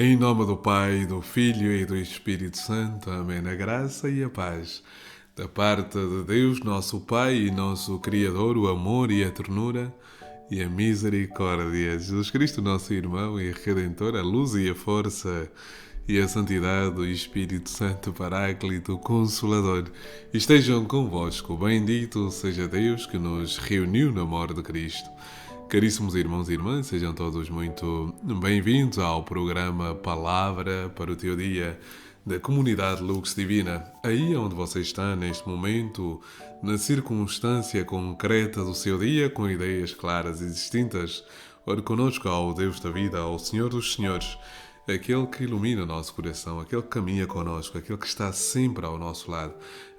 Em nome do Pai, do Filho e do Espírito Santo. Amém. A graça e a paz da parte de Deus, nosso Pai e nosso Criador, o amor e a ternura e a misericórdia. Jesus Cristo, nosso irmão e Redentor, a luz e a força e a santidade do Espírito Santo, Paráclito, Consolador, estejam convosco. Bendito seja Deus que nos reuniu no amor de Cristo. Caríssimos irmãos e irmãs, sejam todos muito bem-vindos ao programa Palavra para o Teu Dia da Comunidade Lux Divina. Aí onde você está neste momento, na circunstância concreta do seu dia, com ideias claras e distintas, ore connosco ao Deus da vida, ao Senhor dos Senhores, aquele que ilumina o nosso coração, aquele que caminha connosco, aquele que está sempre ao nosso lado,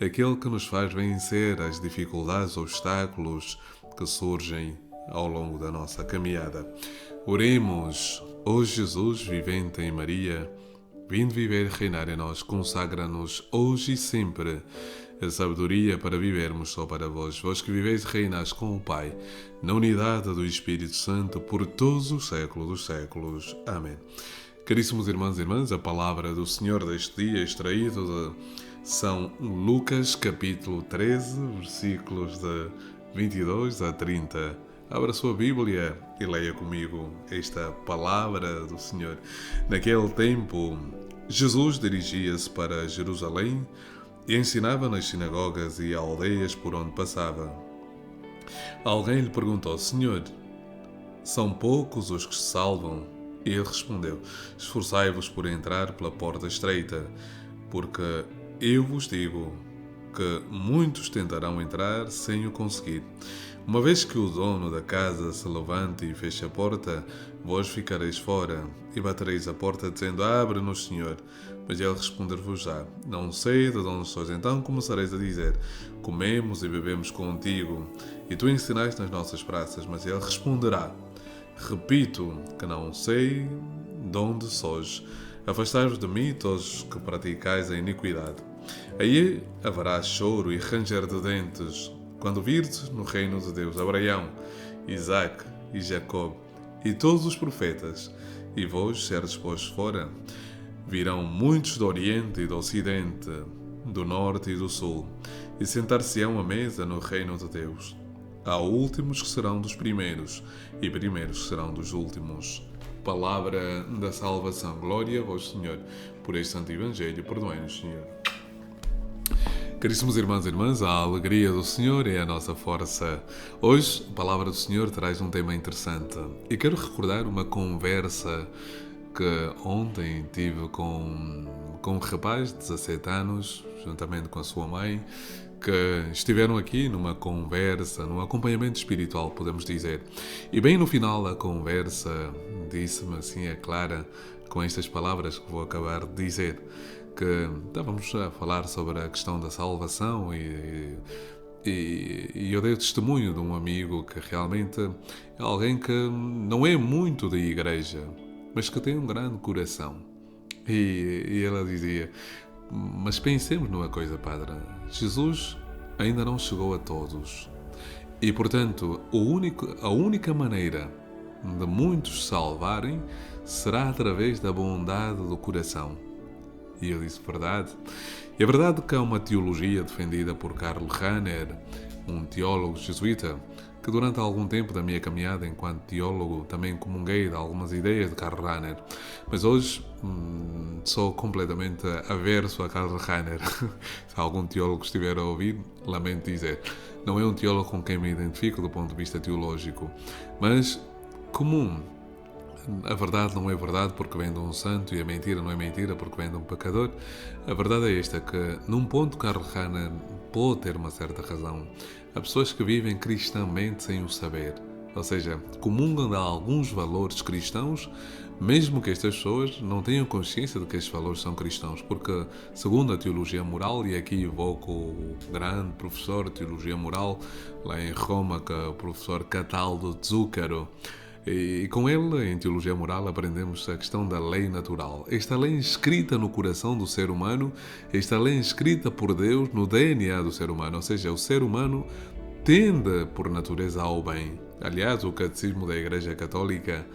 aquele que nos faz vencer as dificuldades, obstáculos que surgem ao longo da nossa caminhada. Oremos. Ó Jesus, vivente em Maria, vindo viver e reinar em nós, consagra-nos hoje e sempre a sabedoria para vivermos só para vós. Vós que viveis e reinais com o Pai, na unidade do Espírito Santo, por todos os séculos dos séculos. Amém. Caríssimos irmãos e irmãs, a palavra do Senhor deste dia, extraído de São Lucas, capítulo 13, versículos de 22 a 30. Abra a sua Bíblia e leia comigo esta palavra do Senhor. Naquele tempo, Jesus dirigia-se para Jerusalém e ensinava nas sinagogas e aldeias por onde passava. Alguém lhe perguntou: Senhor, são poucos os que se salvam? E ele respondeu: esforçai-vos por entrar pela porta estreita, porque eu vos digo que muitos tentarão entrar sem o conseguir. Uma vez que o dono da casa se levante e feche a porta, vós ficareis fora e batereis a porta dizendo: abre-nos, Senhor. Mas ele responder-vos-á: não sei de onde sois. Então começareis a dizer: comemos e bebemos contigo, e tu ensinaste nas nossas praças. Mas ele responderá: repito que não sei de onde sois. Afastai-vos de mim, todos que praticais a iniquidade. Aí haverá choro e ranger de dentes, quando virdes no reino de Deus Abraão, Isaque e Jacob e todos os profetas, e vós serdes postos fora. Virão muitos do Oriente e do Ocidente, do Norte e do Sul, e sentar-se-ão à mesa no reino de Deus. Há últimos que serão dos primeiros, e primeiros que serão dos últimos. Palavra da salvação. Glória a vós, Senhor. Por este santo Evangelho, perdoai-nos, Senhor. Caríssimos irmãos e irmãs, a alegria do Senhor é a nossa força. Hoje, a palavra do Senhor traz um tema interessante. E quero recordar uma conversa que ontem tive com um rapaz de 17 anos, juntamente com a sua mãe, que estiveram aqui numa conversa, num acompanhamento espiritual, podemos dizer. E bem no final da conversa, disse-me assim a Clara, com estas palavras que vou acabar de dizer, que estávamos a falar sobre a questão da salvação e eu dei o testemunho de um amigo que realmente é alguém que não é muito da igreja, mas que tem um grande coração. E ela dizia: mas pensemos numa coisa, Padre, Jesus ainda não chegou a todos e, portanto, a única maneira de muitos se salvarem será através da bondade do coração. E eu disse: verdade. E é verdade que há uma teologia defendida por Karl Rahner, um teólogo jesuíta, que durante algum tempo da minha caminhada enquanto teólogo também comunguei de algumas ideias de Karl Rahner. Mas hoje sou completamente averso a Karl Rahner. Se algum teólogo estiver a ouvir, lamento dizer. Não é um teólogo com quem me identifico do ponto de vista teológico, mas comum. A verdade não é verdade porque vem de um santo e a mentira não é mentira porque vem de um pecador. A verdade é esta, que num ponto Karl Rahner pode ter uma certa razão. Há pessoas que vivem cristamente sem o saber, ou seja, comungam de alguns valores cristãos, mesmo que estas pessoas não tenham consciência de que estes valores são cristãos, porque segundo a teologia moral, e aqui evoco o grande professor de teologia moral lá em Roma, que é o professor Cataldo Zuccaro, e com ele, em Teologia Moral, aprendemos a questão da lei natural. Esta lei escrita no coração do ser humano, esta lei escrita por Deus no DNA do ser humano. Ou seja, o ser humano tende, por natureza, ao bem. Aliás, o Catecismo da Igreja Católica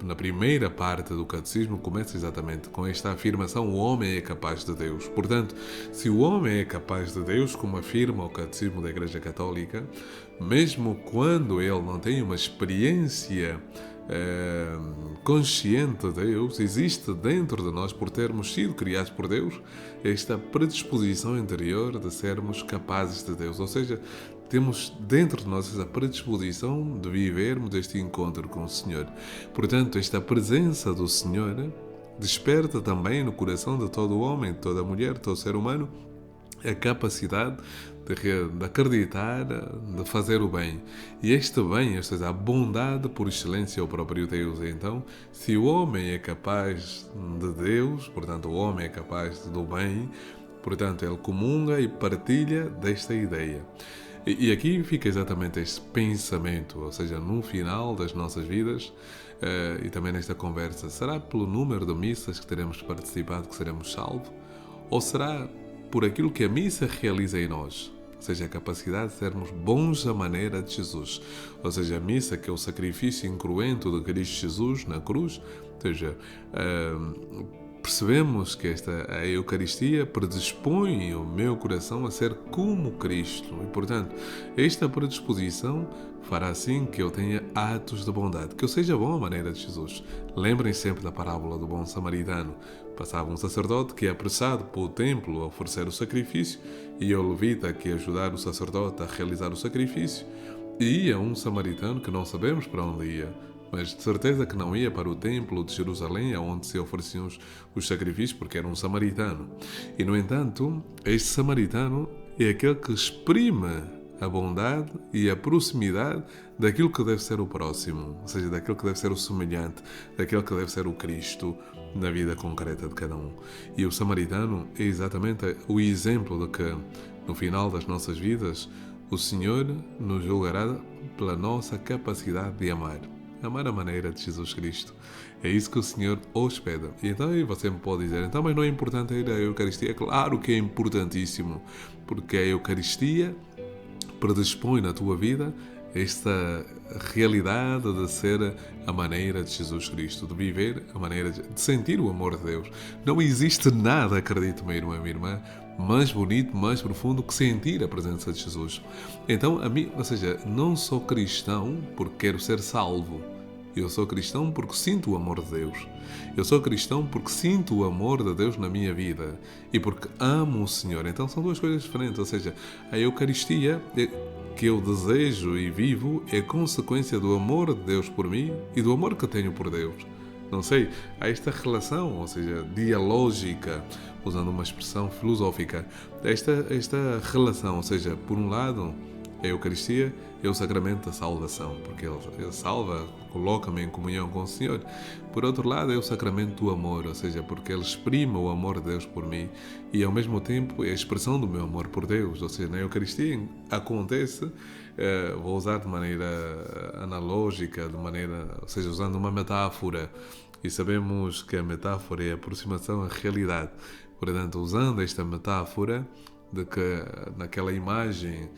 na primeira parte do catecismo, começa exatamente com esta afirmação: o homem é capaz de Deus. Portanto, se o homem é capaz de Deus, como afirma o catecismo da Igreja Católica, mesmo quando ele não tem uma experiência consciente de Deus, existe dentro de nós, por termos sido criados por Deus, esta predisposição interior de sermos capazes de Deus. Ou seja, temos dentro de nós essa predisposição de vivermos este encontro com o Senhor. Portanto, esta presença do Senhor desperta também no coração de todo homem, de toda mulher, de todo ser humano, a capacidade de acreditar, de fazer o bem. E este bem, ou seja, a bondade por excelência é o próprio Deus. Então, se o homem é capaz de Deus, portanto, o homem é capaz do bem, portanto, ele comunga e partilha desta ideia. E aqui fica exatamente este pensamento, ou seja, no final das nossas vidas, e também nesta conversa, será pelo número de missas que teremos participado que seremos salvos? Ou será por aquilo que a missa realiza em nós? Ou seja, a capacidade de sermos bons à maneira de Jesus. Ou seja, a missa, que é o sacrifício incruento de Cristo Jesus na cruz, ou seja, percebemos que a Eucaristia predispõe o meu coração a ser como Cristo. E, portanto, esta predisposição fará assim que eu tenha atos de bondade, que eu seja bom à maneira de Jesus. Lembrem sempre da parábola do bom samaritano. Passava um sacerdote que é apressado pelo templo a oferecer o sacrifício, e o levita que ia ajudar o sacerdote a realizar o sacrifício, e ia um samaritano que não sabemos para onde ia, mas de certeza que não ia para o templo de Jerusalém, onde se ofereciam os sacrifícios, porque era um samaritano. E, no entanto, este samaritano é aquele que exprime a bondade e a proximidade daquilo que deve ser o próximo, ou seja, daquilo que deve ser o semelhante, daquilo que deve ser o Cristo na vida concreta de cada um. E o samaritano é exatamente o exemplo de que, no final das nossas vidas, o Senhor nos julgará pela nossa capacidade de amar. Amar a maneira de Jesus Cristo. É isso que o Senhor os pede. E então aí você me pode dizer, então, mas não é importante ir à Eucaristia? Claro que é importantíssimo, porque a Eucaristia predispõe na tua vida esta realidade de ser a maneira de Jesus Cristo, de viver a maneira de sentir o amor de Deus. Não existe nada, acredite, meu irmão e minha irmã, mais bonito, mais profundo que sentir a presença de Jesus. Então, ou seja, não sou cristão porque quero ser salvo. Eu sou cristão porque sinto o amor de Deus. Eu sou cristão porque sinto o amor de Deus na minha vida e porque amo o Senhor. Então são duas coisas diferentes. Ou seja, a Eucaristia que eu desejo e vivo é consequência do amor de Deus por mim e do amor que tenho por Deus. Não sei, há esta relação, ou seja, dialógica, usando uma expressão filosófica, esta relação, ou seja, por um lado, a Eucaristia é o sacramento da salvação, porque ele salva, coloca-me em comunhão com o Senhor. Por outro lado, é o sacramento do amor, ou seja, porque ele exprime o amor de Deus por mim e, ao mesmo tempo, é a expressão do meu amor por Deus. Ou seja, na Eucaristia acontece, vou usar de maneira analógica, ou seja, usando uma metáfora, e sabemos que a metáfora é a aproximação à realidade. Portanto, usando esta metáfora de que naquela imagem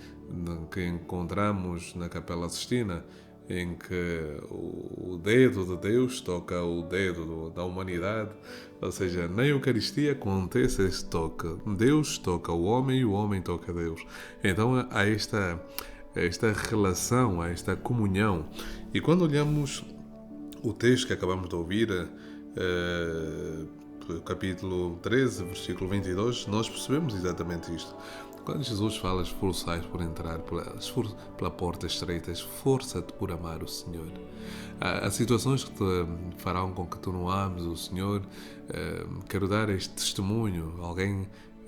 que encontramos na Capela Sistina, em que o dedo de Deus toca o dedo da humanidade, ou seja, na Eucaristia acontece esse toque. Deus toca o homem e o homem toca Deus. Então há esta relação, há esta comunhão. E quando olhamos o texto que acabamos de ouvir, capítulo 13, versículo 22, nós percebemos exatamente isto. Quando Jesus fala, esforçai por entrar pela porta estreita, esforça-te por amar o Senhor. Há situações que te farão com que tu não ames o Senhor. Quero dar este testemunho.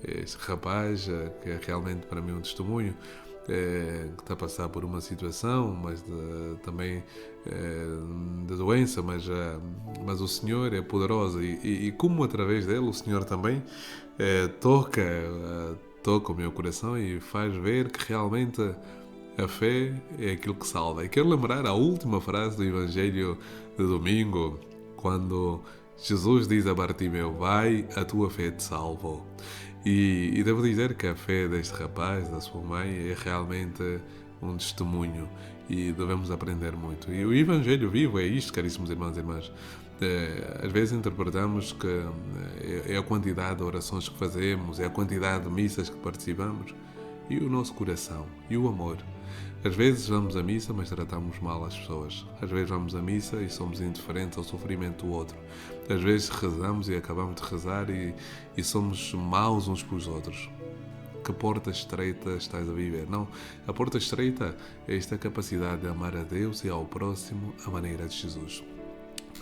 Este rapaz, que é realmente para mim um testemunho, que está a passar por uma situação, mas também de doença, mas o Senhor é poderoso e como através dele o Senhor também toca o meu coração e faz ver que realmente a fé é aquilo que salva. E quero lembrar a última frase do Evangelho de domingo, quando Jesus diz a Bartimeu: vai, a tua fé te salvou. E devo dizer que a fé deste rapaz, da sua mãe, é realmente um testemunho e devemos aprender muito. E o Evangelho vivo é isto, caríssimos irmãos e irmãs. Às vezes interpretamos que é a quantidade de orações que fazemos, é a quantidade de missas que participamos e o nosso coração e o amor. Às vezes vamos à missa, mas tratamos mal as pessoas. Às vezes vamos à missa e somos indiferentes ao sofrimento do outro. Às vezes rezamos e acabamos de rezar e somos maus uns para os outros. Que porta estreita estás a viver? Não, a porta estreita é esta capacidade de amar a Deus e ao próximo à maneira de Jesus.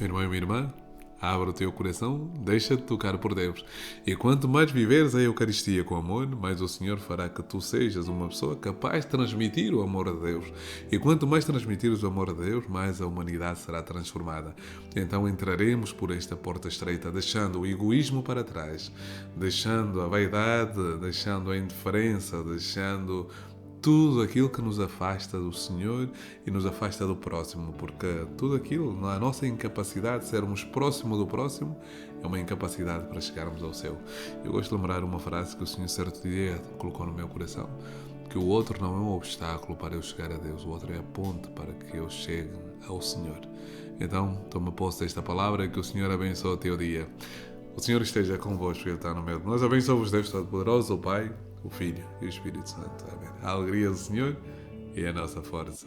Meu irmão e minha irmã, abre o teu coração, deixa-te tocar por Deus. E quanto mais viveres a Eucaristia com amor, mais o Senhor fará que tu sejas uma pessoa capaz de transmitir o amor de Deus. E quanto mais transmitires o amor de Deus, mais a humanidade será transformada. Então entraremos por esta porta estreita, deixando o egoísmo para trás, deixando a vaidade, deixando a indiferença, deixando tudo aquilo que nos afasta do Senhor e nos afasta do próximo, porque tudo aquilo, a nossa incapacidade de sermos próximo do próximo, é uma incapacidade para chegarmos ao céu. Eu gosto de lembrar uma frase que o Senhor certo dia colocou no meu coração, que o outro não é um obstáculo para eu chegar a Deus, o outro é a ponte para que eu chegue ao Senhor. Então, toma posse desta palavra e que o Senhor abençoe o teu dia. O Senhor esteja convosco e Ele está no meio de nós. Abençoe-vos Deus Todo-Poderoso, o Pai, o Filho e o Espírito Santo. Amém. A alegria do Senhor é a nossa força.